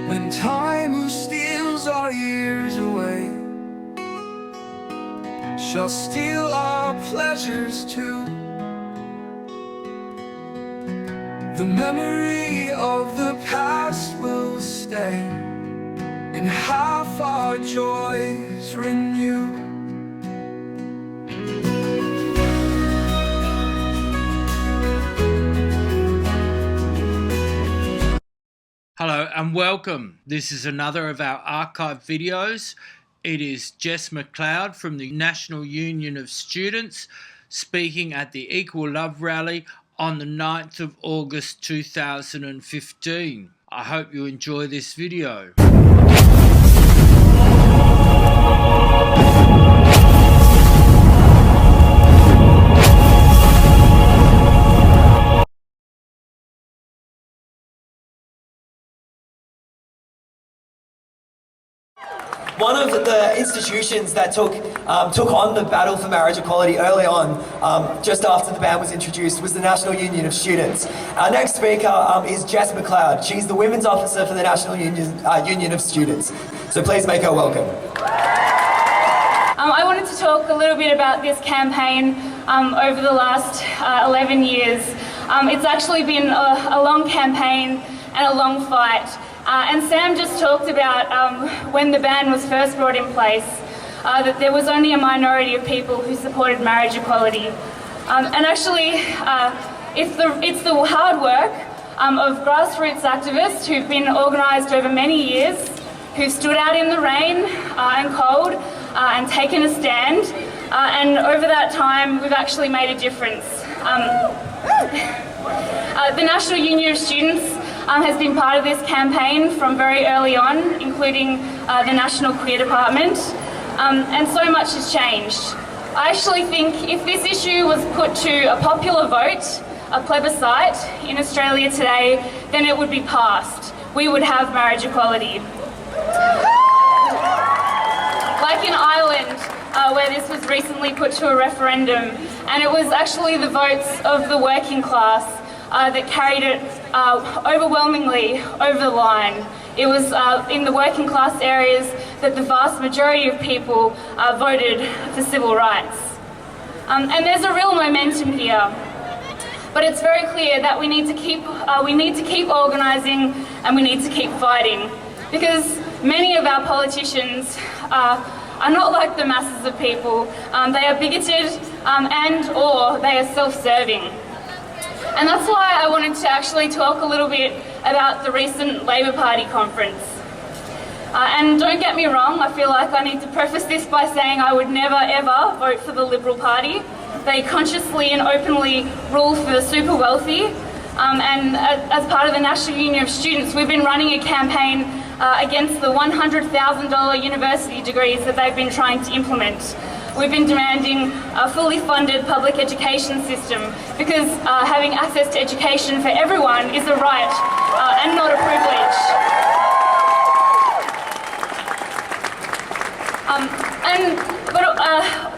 when time steals our years away, shall steal our pleasures too. The memory of the past will stay, and half our joys renew. Hello and welcome. This is another of our archive videos. It is Jess Mcloud from the National Union of Students speaking at the Equal Love Rally on the 9th of August 2015. I hope you enjoy this video. One of the institutions that took on the battle for marriage equality early on, just after the ban was introduced, was the National Union of Students. Our next speaker is Jess Mcloud. She's the Women's Officer for the National Union of Students. So please make her welcome. I wanted to talk a little bit about this campaign over the last 11 years. It's actually been a long campaign and a long fight. And Sam just talked about when the ban was first brought in place, that there was only a minority of people who supported marriage equality. And actually, it's the hard work of grassroots activists who've been organised over many years, who've stood out in the rain and cold and taken a stand. And over that time, we've actually made a difference. The National Union of Students has been part of this campaign from very early on, including the National Queer Department, and so much has changed. I actually think if this issue was put to a popular vote, a plebiscite in Australia today, then it would be passed. We would have marriage equality. Like in Ireland, where this was recently put to a referendum, and it was actually the votes of the working class that carried it overwhelmingly over the line. It was in the working class areas that the vast majority of people voted for civil rights. And there's a real momentum here. But it's very clear that we need to keep organising and we need to keep fighting, because many of our politicians are not like the masses of people. They are bigoted and or they are self-serving. And that's why I wanted to actually talk a little bit about the recent Labor Party conference. And don't get me wrong, I feel like I need to preface this by saying I would never ever vote for the Liberal Party. They consciously and openly rule for the super wealthy. And as part of the National Union of Students, we've been running a campaign against the $100,000 university degrees that they've been trying to implement. We've been demanding a fully funded public education system, because having access to education for everyone is a right and not a privilege.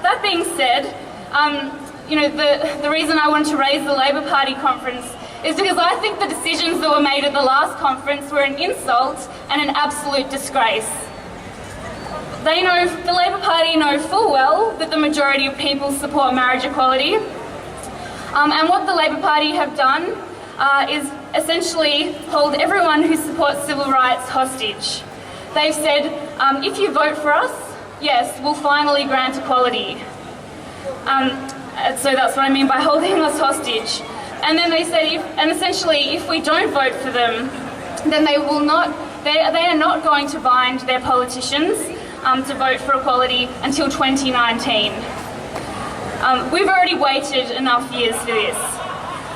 That being said, the reason I wanted to raise the Labor Party conference is because I think the decisions that were made at the last conference were an insult and an absolute disgrace. The Labor Party know full well that the majority of people support marriage equality. And what the Labor Party have done is essentially hold everyone who supports civil rights hostage. They've said, if you vote for us, yes, we'll finally grant equality. So that's what I mean by holding us hostage. And then they said, essentially, if we don't vote for them, then they are not going to bind their politicians to vote for equality until 2019. We've already waited enough years for this.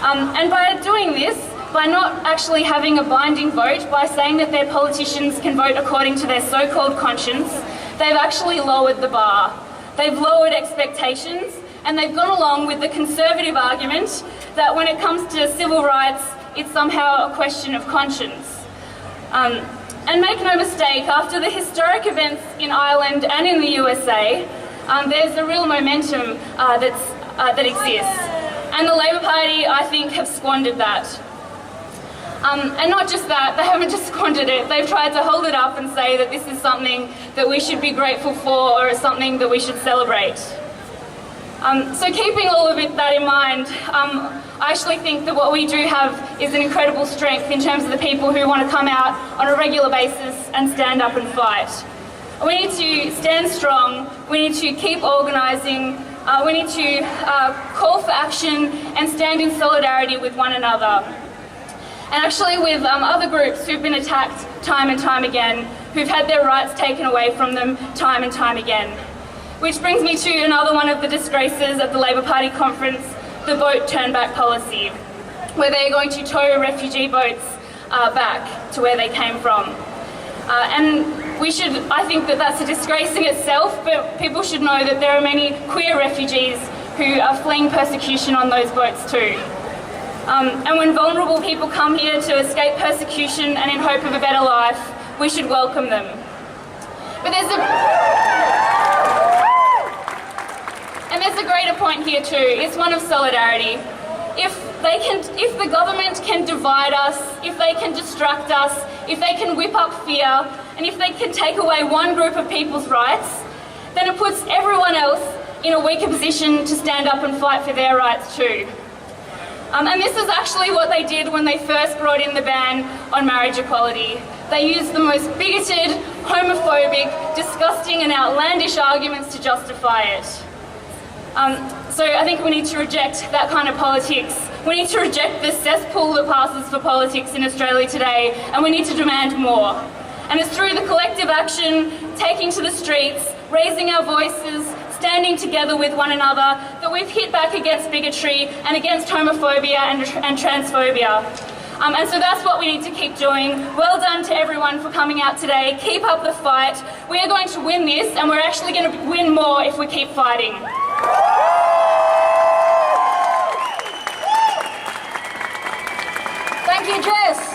And by doing this, by not actually having a binding vote, by saying that their politicians can vote according to their so-called conscience, they've actually lowered the bar. They've lowered expectations, and they've gone along with the conservative argument that when it comes to civil rights, it's somehow a question of conscience. And make no mistake, after the historic events in Ireland and in the USA, there's a real momentum that exists. And the Labor Party, I think, have squandered that. And not just that, they haven't just squandered it, they've tried to hold it up and say that this is something that we should be grateful for or something that we should celebrate. So keeping all of that in mind, I actually think that what we do have is an incredible strength in terms of the people who want to come out on a regular basis and stand up and fight. We need to stand strong, we need to keep organising, we need to call for action and stand in solidarity with one another. And actually with other groups who've been attacked time and time again, who've had their rights taken away from them time and time again. Which brings me to another one of the disgraces at the Labor Party conference, the vote turn back policy, where they're going to tow refugee boats back to where they came from. And I think that that's a disgrace in itself, but people should know that there are many queer refugees who are fleeing persecution on those boats too. And when vulnerable people come here to escape persecution and in hope of a better life, we should welcome them. But there's a greater point here too. It's one of solidarity. If the government can divide us, if they can distract us, if they can whip up fear, and if they can take away one group of people's rights, then it puts everyone else in a weaker position to stand up and fight for their rights too. And this is actually what they did when they first brought in the ban on marriage equality. They used the most bigoted, homophobic, disgusting and outlandish arguments to justify it. So I think we need to reject that kind of politics. We need to reject the cesspool that passes for politics in Australia today, and we need to demand more. And it's through the collective action, taking to the streets, raising our voices, standing together with one another, that we've hit back against bigotry and against homophobia and transphobia. And so that's what we need to keep doing. Well done to everyone for coming out today. Keep up the fight. We are going to win this, and we're actually going to win more if we keep fighting. Thank you, Jess.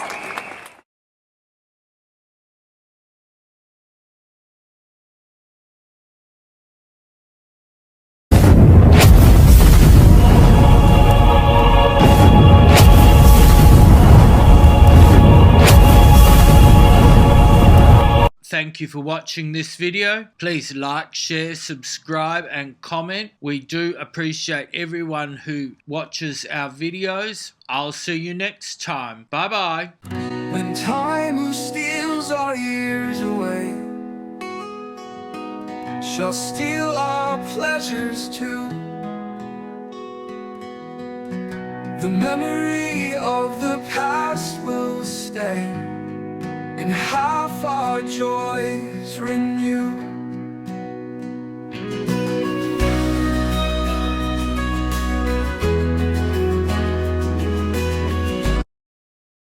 Thank you for watching this video. Please like, share, subscribe and comment. We do appreciate everyone who watches our videos. I'll see you next time. Bye bye. When time steals our years away, shall steal our pleasures too. The memory of the past will stay, and half our joys renew.